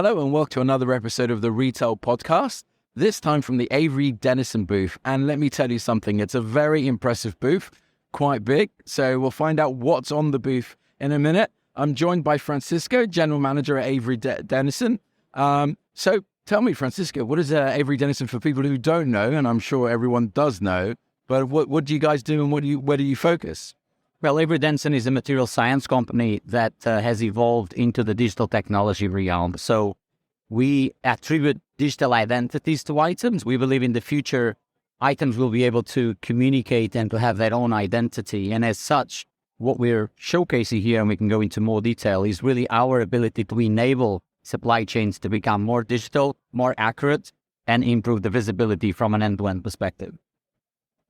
Hello and welcome to another episode of the Retail Podcast, this time from the Avery Dennison booth. And let me tell you something, it's a very impressive booth, quite big. So we'll find out what's on the booth in a minute. I'm joined by Francisco, General Manager at Avery Dennison. So tell me, Francisco, what is Avery Dennison for people who don't know? And I'm sure everyone does know, but what do you guys do and where do you focus? Well, Avery Dennison is a material science company that has evolved into the digital technology realm. So we attribute digital identities to items. We believe in the future, items will be able to communicate and to have their own identity. And as such, what we're showcasing here, and we can go into more detail, is really our ability to enable supply chains to become more digital, more accurate, and improve the visibility from an end-to-end perspective.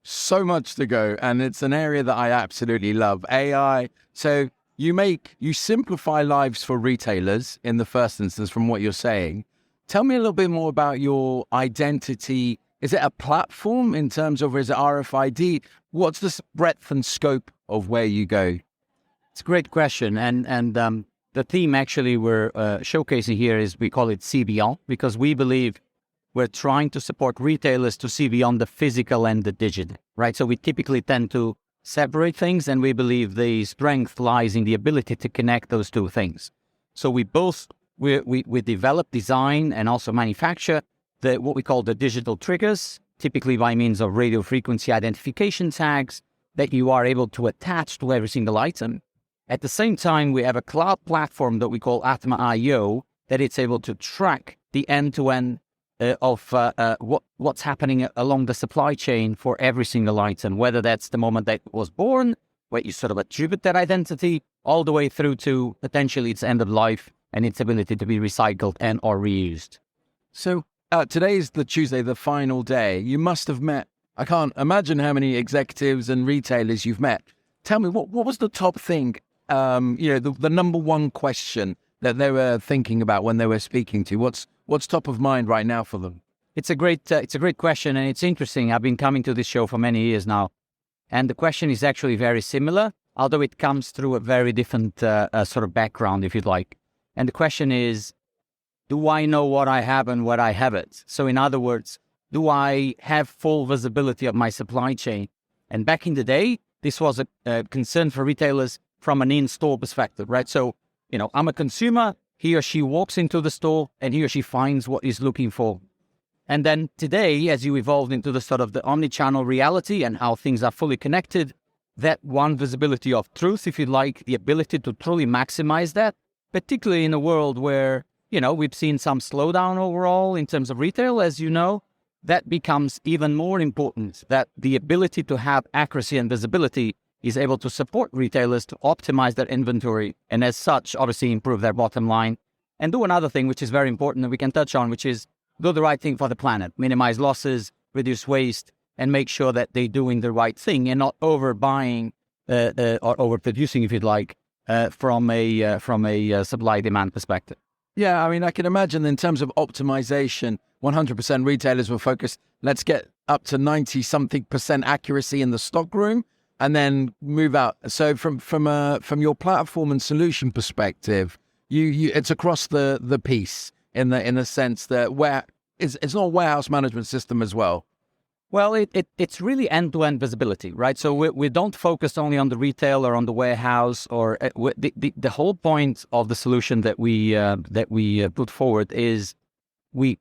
So much to go, and it's an area that I absolutely love. AI. So you simplify lives for retailers in the first instance from what you're saying. Tell me a little bit more about your identity. Is it a platform in terms of, is it RFID? What's the breadth and scope of where you go? It's a great question. And the theme actually we're showcasing here is, we call it See Beyond, because we believe we're trying to support retailers to see beyond the physical and the digital, right? So we typically tend to separate things, and we believe the strength lies in the ability to connect those two things. So we develop, design, and also manufacture what we call the digital triggers, typically by means of radio frequency identification tags that you are able to attach to every single item. At the same time, we have a cloud platform that we call Atma IO, that it's able to track the end-to-end of what's happening along the supply chain for every single item, whether that's the moment that it was born, where you sort of attribute that identity, all the way through to potentially its end of life and its ability to be recycled and or reused. So today is the Tuesday, the final day. You must have met, I can't imagine how many executives and retailers you've met. Tell me, what was the top thing, the number one question that they were thinking about when they were speaking to you? What's top of mind right now for them? It's a great question, and it's interesting. I've been coming to this show for many years now, and the question is actually very similar, although it comes through a very different sort of background, if you'd like. And the question is, do I know what I have and what I haven't? So in other words, do I have full visibility of my supply chain? And back in the day, this was a concern for retailers from an in-store perspective, right? So, I'm a consumer. He or she walks into the store and he or she finds what he's looking for. And then today, as you evolved into the sort of the omni-channel reality and how things are fully connected, that one visibility of truth, if you like, the ability to truly maximize that, particularly in a world where, we've seen some slowdown overall in terms of retail, as you know, that becomes even more important, that the ability to have accuracy and visibility is able to support retailers to optimize their inventory and as such, obviously improve their bottom line and do another thing, which is very important that we can touch on, which is do the right thing for the planet, minimize losses, reduce waste, and make sure that they're doing the right thing and not overbuying or overproducing, if you'd like, from a supply-demand perspective. Yeah, I can imagine in terms of optimization, 100% retailers will focus, let's get up to 90-something% accuracy in the stockroom, and then move out. So from your platform and solution perspective, it's across the piece in the sense that it's not a warehouse management system as well. Well, it's really end-to-end visibility, right? So we don't focus only on the retail or on the warehouse, or the whole point of the solution that we put forward is we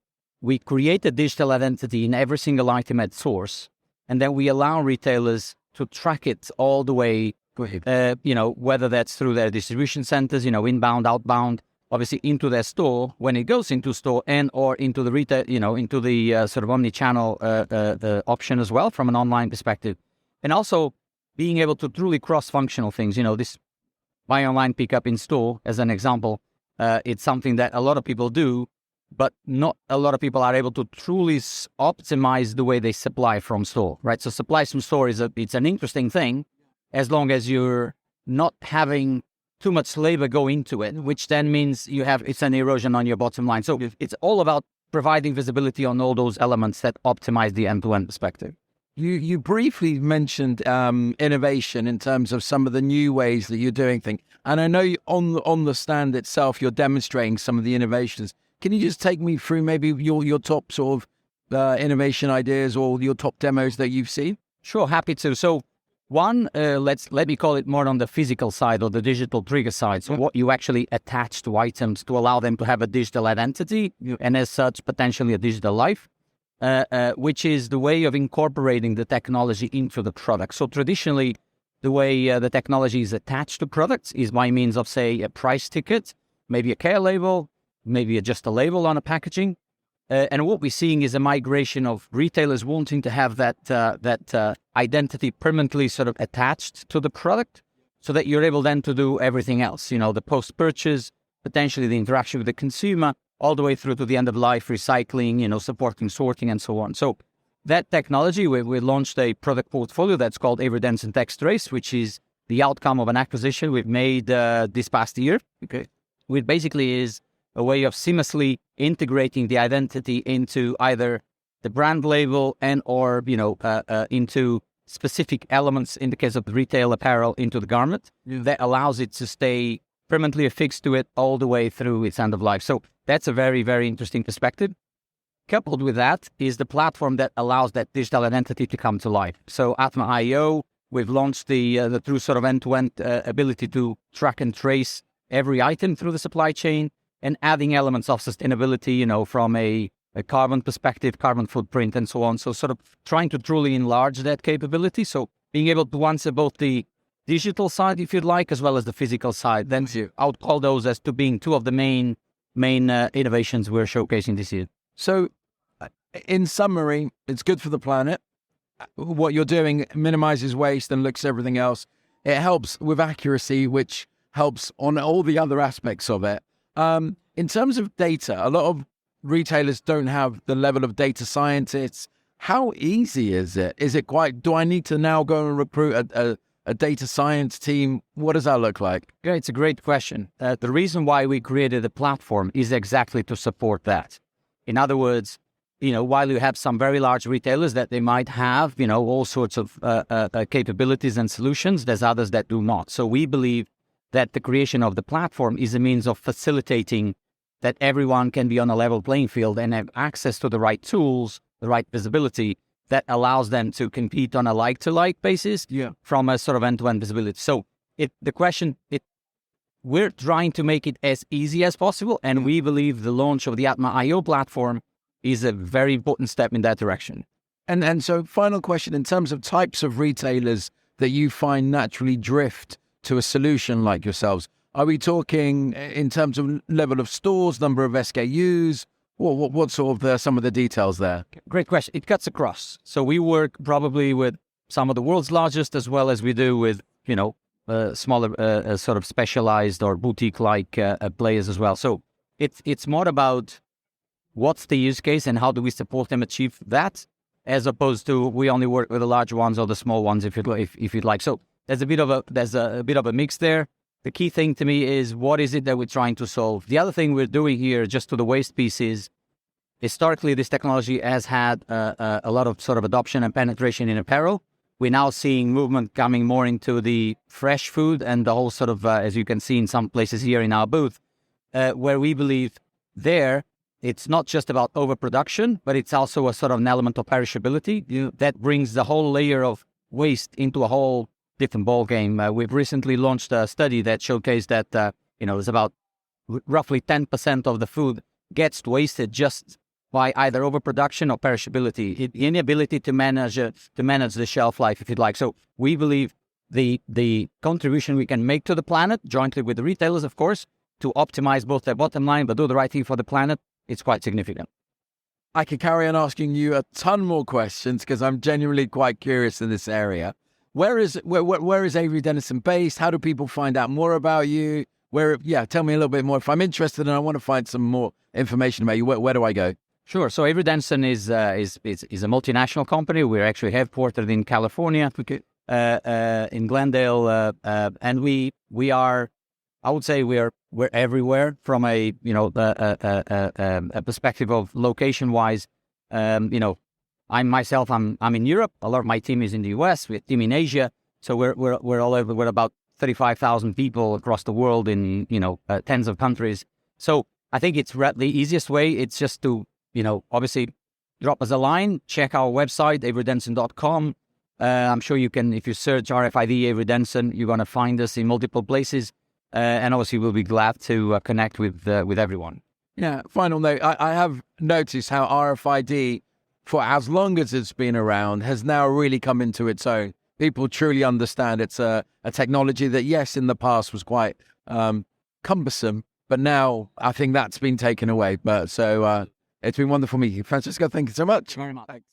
create a digital identity in every single item at source, and then we allow retailers to track it all the way, whether that's through their distribution centers, inbound, outbound, obviously into their store, when it goes into store and or into the retail, into the sort of omni-channel option as well from an online perspective. And also being able to truly cross-functional things, this buy online, pick up in store, as an example, it's something that a lot of people do, but not a lot of people are able to truly optimize the way they supply from store, right? So supply from store it's an interesting thing, as long as you're not having too much labor go into it, which then means it's an erosion on your bottom line. So it's all about providing visibility on all those elements that optimize the end-to-end perspective. You briefly mentioned innovation in terms of some of the new ways that you're doing things. And I know on the stand itself, you're demonstrating some of the innovations. can you just take me through maybe your top sort of innovation ideas or your top demos that you've seen? Sure, happy to. So one, let me call it more on the physical side or the digital trigger side. So what you actually attach to items to allow them to have a digital identity and as such potentially a digital life, which is the way of incorporating the technology into the product. So traditionally, the way the technology is attached to products is by means of, say, a price ticket, maybe a care label, maybe just a label on a packaging. And what we're seeing is a migration of retailers wanting to have that identity permanently sort of attached to the product so that you're able then to do everything else, the post-purchase, potentially the interaction with the consumer, all the way through to the end of life, recycling, supporting sorting and so on. So that technology, we launched a product portfolio that's called Avery Dennison Trace, which is the outcome of an acquisition we've made this past year. Okay. Which basically is a way of seamlessly integrating the identity into either the brand label and or into specific elements, in the case of the retail apparel, into the garment that allows it to stay permanently affixed to it all the way through its end of life. So that's a very, very interesting perspective. Coupled with that is the platform that allows that digital identity to come to life. So Atma.io, we've launched the true sort of end-to-end ability to track and trace every item through the supply chain, and adding elements of sustainability, from a carbon perspective, carbon footprint, and so on. So sort of trying to truly enlarge that capability. So being able to answer both the digital side, if you'd like, as well as the physical side. Then I would call those as to being two of the main innovations we're showcasing this year. So in summary, it's good for the planet. What you're doing minimizes waste and looks at everything else. It helps with accuracy, which helps on all the other aspects of it. In terms of data, a lot of retailers don't have the level of data scientists. How easy is it? Do I need to now go and recruit a data science team? What does that look like? Yeah, it's a great question. The reason why we created the platform is exactly to support that. In other words, while you have some very large retailers that they might have, all sorts of capabilities and solutions, there's others that do not. So we believe that the creation of the platform is a means of facilitating that everyone can be on a level playing field and have access to the right tools, the right visibility that allows them to compete on a like-to-like basis from a sort of end-to-end visibility. So we're trying to make it as easy as possible, and we believe the launch of the Atma.io platform is a very important step in that direction. And so final question, in terms of types of retailers that you find naturally drift to a solution like yourselves, are we talking in terms of level of stores, number of SKUs? What sort of some of the details there? Great question. It cuts across. So we work probably with some of the world's largest, as well as we do with, smaller sort of specialized or boutique-like players as well. So it's more about what's the use case and how do we support them achieve that, as opposed to we only work with the large ones or the small ones, if you'd like. So there's a bit of a mix there. The key thing to me is what is it that we're trying to solve? The other thing we're doing here, just to the waste piece, is historically this technology has had a lot of sort of adoption and penetration in apparel. We're now seeing movement coming more into the fresh food and the whole sort of, as you can see in some places here in our booth, where we believe it's not just about overproduction, but it's also a sort of an element of perishability that brings the whole layer of waste into a whole different ball game. We've recently launched a study that showcased that there's about roughly 10% of the food gets wasted just by either overproduction or perishability, the inability to manage the shelf life, if you'd like. So we believe the contribution we can make to the planet, jointly with the retailers, of course, to optimize both their bottom line but do the right thing for the planet, it's quite significant. I could carry on asking you a ton more questions because I'm genuinely quite curious in this area. Where is Avery Dennison based? How do people find out more about you? Tell me a little bit more. If I'm interested and I want to find some more information about you, where do I go? Sure. So Avery Dennison is a multinational company. We're actually headquartered in California, in Glendale, and we are, I would say, we're everywhere from a perspective of location wise. I'm in Europe. A lot of my team is in the US. We have a team in Asia. So we're all over. We're about 35,000 people across the world in tens of countries. So I think it's the easiest way. It's just to, obviously drop us a line, check our website, averydennison.com. I'm sure you can, if you search RFID Avery Dennison, you're going to find us in multiple places. And obviously we'll be glad to connect with everyone. Yeah, final note. I have noticed how RFID, for as long as it's been around, has now really come into its own. People truly understand it's a technology that, yes, in the past was quite cumbersome, but now I think that's been taken away. But so it's been wonderful meeting you, Francisco. Thank you so much. Very much. Thanks.